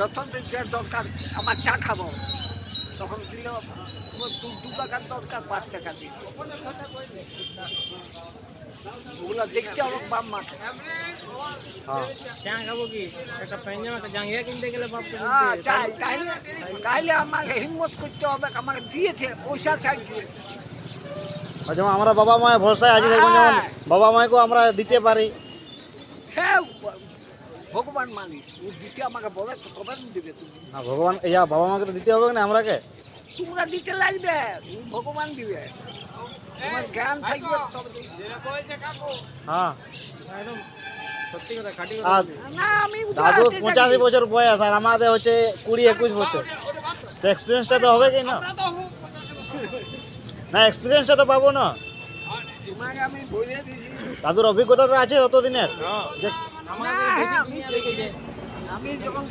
যত যে দরকার আমার চা খাবো তখন দিল দু টাকার দরকার 5 টাকা দিল ওগুলো দেখতে হবে বাপ মাকে হ্যাঁ চা খাবো কি একটা পায়জামা একটা জাঙ্গিয়া কিনতে গেলে বাপ হ্যাঁ চাই তাইলে আমাকে হিম্মত করতে হবে আমাকে দিয়েছে পয়সা চাইছে আর যেমন আমরা বাবা মায়ের ভরসায় আছি দেখবেন যেমন বাবা মাকেও আমরা দিতে পারি। হ্যাঁ ভগবান মানি ও দিতে আমাকে বলে তো তবে দিবে তুমি হ্যাঁ ভগবান বাবা মাকে তো দিতে হবে না আমরাকে। তোমরা দিতে লাগবে ভগবান দিবে তোমার জ্ঞান থাকবে তবে হ্যাঁ একদম সত্যি কথা খাঁটি আর কথা না আমি দাদু 85 বছর বয়স আর আমাদের হচ্ছে 20-21 বছর, তো এক্সপিরিয়েন্সটা তো হবে কি না? না এক্সপিরিয়েন্সটা তো পাবো না, তোমাকে আমি বলে দিয়েছি দাদুর অভিজ্ঞতাটা আছে ততদিনের হ্যাঁ যে আমাদের হ্যাঁ, দেখে রেখেছে আমি যখন